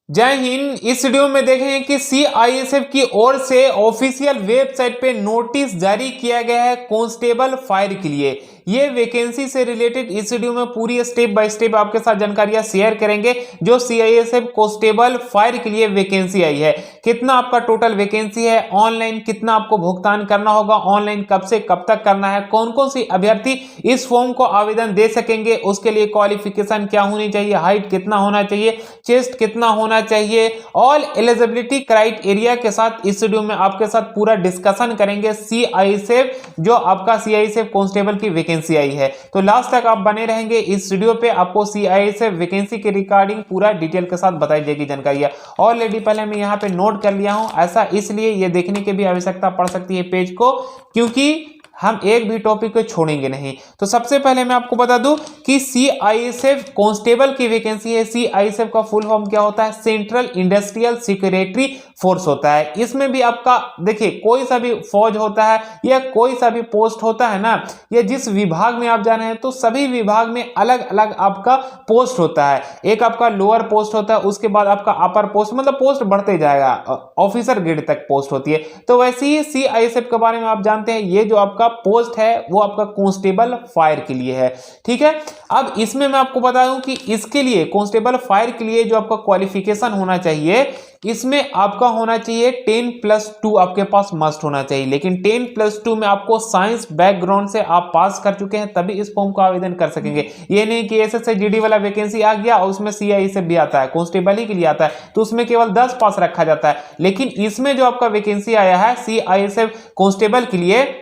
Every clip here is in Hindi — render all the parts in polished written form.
जय हिंद। इस वीडियो में देखेंगे कि सीआईएसएफ की ओर से ऑफिशियल वेबसाइट पे नोटिस जारी किया गया है कांस्टेबल फायर के लिए। ये वैकेंसी से रिलेटेड इस वीडियो में पूरी स्टेप बाय स्टेप आपके साथ जानकारियां शेयर करेंगे। जो सीआईएसएफ कांस्टेबल फायर के लिए वैकेंसी आई है, कितना आपका टोटल वैकेंसी है, ऑनलाइन कितना आपको भुगतान करना होगा, ऑनलाइन कब से कब तक करना है, कौन कौन सी अभ्यर्थी इस फॉर्म को आवेदन दे सकेंगे, उसके लिए क्वालिफिकेशन क्या होनी चाहिए, हाइट कितना होना चाहिए, चेस्ट कितना होना चाहिए, ऑल एलिजिबिलिटी क्राइटेरिया के साथ इस वीडियो में आपके साथ पूरा डिस्कशन करेंगे। सीआईएसएफ जो आपका सीआईएसएफ कांस्टेबल की वैकेंसी आई है, तो लास्ट तक आप बने रहेंगे इस वीडियो पे। आपको सीआईएसएफ वैकेंसी के रिगार्डिंग पूरा डिटेल के साथ बताई जाएगी जानकारियां। ऑलरेडी पहले मैं यहाँ पे नोट कर लिया हूं, ऐसा इसलिए ये देखने की भी आवश्यकता पड़ सकती है पेज को, क्योंकि हम एक भी टॉपिक को छोड़ेंगे नहीं। तो सबसे पहले मैं आपको बता दूं कि सीआईएसएफ कांस्टेबल की वैकेंसी है। सीआईएसएफ का फुल फॉर्म क्या होता है? सेंट्रल इंडस्ट्रियल सिक्योरिटी फोर्स होता है। इसमें भी आपका देखिए, कोई सा भी फौज होता है या कोई सा भी पोस्ट होता है ना, या जिस विभाग में आप जा रहे हैं, तो सभी विभाग में अलग अलग आपका पोस्ट होता है। एक आपका लोअर पोस्ट होता है, उसके बाद आपका अपर पोस्ट, मतलब पोस्ट बढ़ते जाएगा, ऑफिसर ग्रेड तक पोस्ट होती है। तो वैसे ही सीआईएसएफ के बारे में आप जानते हैं, ये जो आपका पोस्ट है वो आपका कांस्टेबल फायर के लिए है। ठीक है, अब इसमें मैं आपको बता दूं कि इसके लिए कांस्टेबल फायर के लिए जो आपका क्वालिफिकेशन होना चाहिए, इसमें आपका होना चाहिए 10+2 आपके पास मस्ट होना चाहिए। लेकिन 10+2 में आपको साइंस बैकग्राउंड से आप पास कर चुके हैं तभी इस फॉर्म को आवेदन कर सकेंगे। ये नहीं कि एसएससी जीडी वाला वैकेंसी आ गया और उसमें सीआईएसएफ भी आता है, कांस्टेबल ही के लिए आता है, तो उसमें केवल 10 पास रखा जाता है। लेकिन इसमें जो आपका वैकेंसी आया है सीआईएसएफ कांस्टेबल के लिए,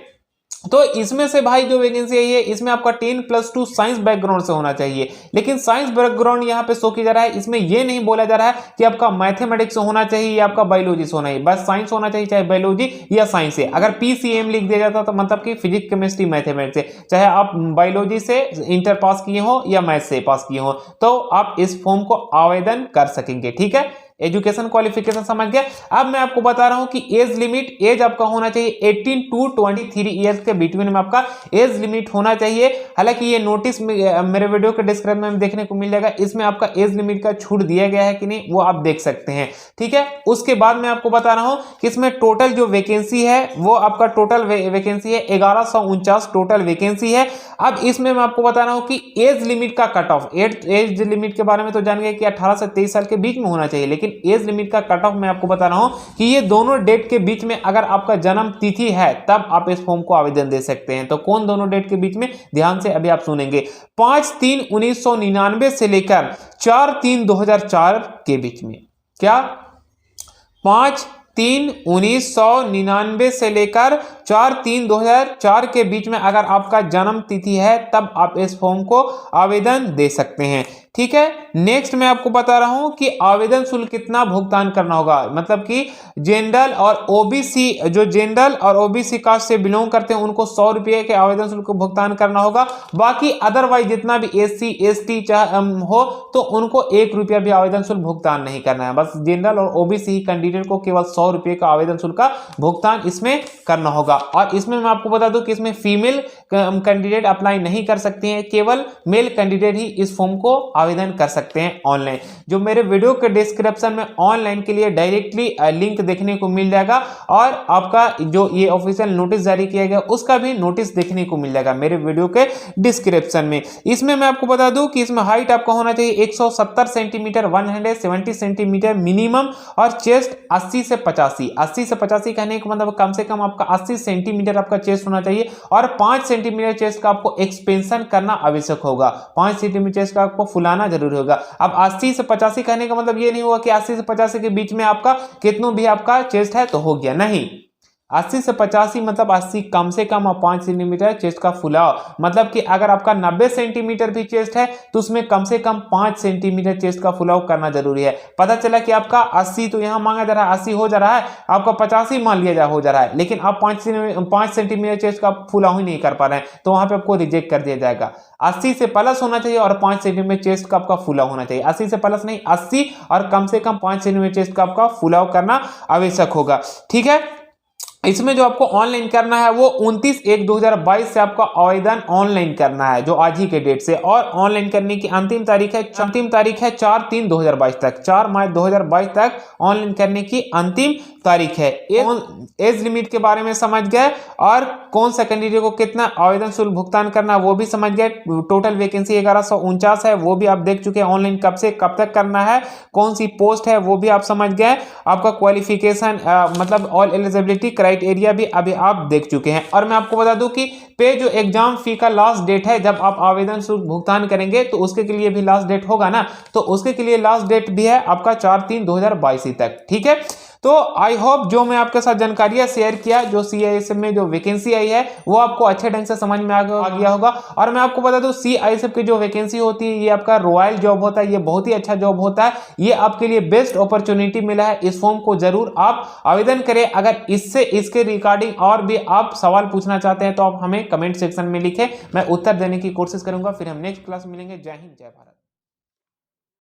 तो इसमें से भाई जो वैकेंसी आई है, इसमें आपका 10+2 साइंस बैकग्राउंड से होना चाहिए। लेकिन साइंस बैकग्राउंड यहाँ पे शो किया जा रहा है, इसमें ये नहीं बोला जा रहा है कि आपका मैथमेटिक्स होना चाहिए या आपका बायोलॉजी से होना चाहिए, बस साइंस होना चाहिए, चाहे बायोलॉजी या साइंस है। अगर पीसीएम लिख दिया जाता तो मतलब कि फिजिक्स केमिस्ट्री मैथमेटिक्स से, चाहे आप बायोलॉजी से इंटर पास किए हो या मैथ से पास किए हो, तो आप इस फॉर्म को आवेदन कर सकेंगे। ठीक है, एजुकेशन क्वालिफिकेशन समझ गया। अब मैं आपको बता रहा हूं कि एज लिमिट, एज आपका होना चाहिए 18 to 23 ईयर्स के बिटवीन में आपका एज लिमिट होना चाहिए। हालांकि ये नोटिस मेरे वीडियो के डिस्क्रिप्शन में देखने को मिल जाएगा, इसमें आपका एज लिमिट का छूट दिया गया है कि नहीं वो आप देख सकते हैं। ठीक है, उसके बाद मैं आपको बता रहा हूं कि इसमें टोटल जो वैकेंसी है वो आपका टोटल वैकेंसी है 1149 टोटल वैकेंसी है। अब इसमें मैं आपको बता रहा हूं कि एज लिमिट का कट ऑफ, एज लिमिट के बारे में तो जान गए कि 18 से 23 साल के बीच में होना चाहिए, लेकिन एज लिमिट का कट ऑफ मैं आपको बता रहा हूं कि ये दोनों डेट के बीच में अगर आपका जन्म तिथि है तब आप इस फॉर्म को आवेदन दे सकते हैं। तो कौन दोनों डेट के बीच में, ध्यान से अभी आप सुनेंगे। 5/3/1999 से लेकर 4/3/2004 के बीच में। क्या? 5/3/1999 से लेकर 4/3/2004 के बीच में अगर आपका जन्म तिथि है तब आप इस फॉर्म को आवेदन दे सकते हैं। ठीक है, नेक्स्ट मैं आपको बता रहा हूं कि आवेदन शुल्क कितना भुगतान करना होगा। मतलब कि जनरल और ओबीसी, जो जनरल और ओबीसी कास्ट से बिलोंग करते हैं उनको 100 रुपये के आवेदन शुल्क को भुगतान करना होगा। बाकी अदरवाइज जितना भी एससी एसटी हो तो उनको 1 रुपया भी आवेदन शुल्क भुगतान नहीं करना है। बस जनरल और ओबीसी कैंडिडेट को केवल 100 रुपये का आवेदन शुल्क का भुगतान इसमें करना होगा। और इसमें मैं आपको बता दूं कि इसमें फीमेल कैंडिडेट अप्लाई नहीं कर सकती हैं, केवल मेल कैंडिडेट ही इस फॉर्म को आवेदन कर सकते हैं ऑनलाइन। जो मेरे वीडियो के डिस्क्रिप्शन में ऑनलाइन के लिए डायरेक्टली लिंक देखने को मिल जाएगा, और आपका जो ये ऑफिशियल नोटिस जारी किया गया उसका भी नोटिस देखने को मिल जाएगा मेरे वीडियो के डिस्क्रिप्शन में। इसमें मैं आपको बता दूं कि इसमें हाइट आपका होना चाहिए 170 सेंटीमीटर, 170 सेंटीमीटर मिनिमम, और चेस्ट 80 से 85। 80 से 85 कहने का मतलब कम से कम आपका 80 सेंटीमीटर आपका चेस्ट होना चाहिए, और 5 सेंटीमीटर चेस्ट का आपको एक्सपेंशन करना आवश्यक होगा। 5 सेंटीमीटर चेस्ट का आपको फुलाना जरूरी होगा। अब 80 से 85 कहने का मतलब ये नहीं हुआ कि 80 से 85 के बीच में आपका कितना भी आपका चेस्ट है तो हो गया, नहीं। 80 से 85 मतलब 80 कम से कम और 5 सेंटीमीटर चेस्ट का फुलाव। मतलब कि अगर आपका 90 सेंटीमीटर भी चेस्ट है तो उसमें कम से कम 5 सेंटीमीटर चेस्ट का फुलाव करना जरूरी है। पता चला कि आपका 80 तो यहाँ मांगा जा रहा है, 80 हो जा रहा है, आपका 85 मान लिया हो जा रहा है, लेकिन आप 5 सेंटीमीटर चेस्ट का फुलाव ही नहीं कर पा रहे हैं, तो वहां पे आपको रिजेक्ट कर दिया जाएगा। 80 से प्लस होना चाहिए और 5 सेंटीमीटर चेस्ट का आपका फुलाव होना चाहिए। 80 से प्लस नहीं, 80 और कम से कम 5 सेंटीमीटर चेस्ट का आपका फुलाव करना आवश्यक होगा। ठीक है, इसमें जो आपको ऑनलाइन करना है वो 29/1/2022 से आपका आवेदन ऑनलाइन करना है, जो आज ही के डेट से। और ऑनलाइन करने की अंतिम तारीख है 4/3/2022 तक, 4 मार्च 2022 तक ऑनलाइन करने की अंतिम तारीख है। एज लिमिट के बारे में समझ गए और कौन सा कैंडिडेट को कितना आवेदन शुल्क भुगतान करना वो भी समझ गए। टोटल वैकेंसी 1149 है, वो भी आप देख चुके हैं। ऑनलाइन कब से कब तक करना है, कौन सी पोस्ट है वो भी आप समझ गए। आपका क्वालिफिकेशन मतलब ऑल एलिजिबिलिटी क्राइटेरिया भी अभी आप देख चुके हैं। और मैं आपको बता दूं कि पे जो एग्जाम फी का लास्ट डेट है, जब आप आवेदन शुल्क भुगतान करेंगे तो उसके लिए भी लास्ट डेट होगा ना, तो उसके लिए लास्ट डेट भी है आपका 4/3/2022 तक। ठीक है, तो आई होप जो मैं आपके साथ जानकारियां शेयर किया, जो CISF में जो वैकेंसी आई है वो आपको अच्छे ढंग से समझ में आ गया होगा। और मैं आपको बता दूं CISF की जो वैकेंसी होती है ये आपका रॉयल जॉब होता है, ये बहुत ही अच्छा जॉब होता है, ये आपके लिए बेस्ट अपॉर्चुनिटी मिला है। इस फॉर्म को जरूर आप आवेदन करें। अगर इसके रिगार्डिंग और भी आप सवाल पूछना चाहते हैं तो आप हमें कमेंट सेक्शन में लिखें, मैं उत्तर देने की कोशिश करूंगा। फिर हम नेक्स्ट क्लास मिलेंगे। जय हिंद, जय भारत।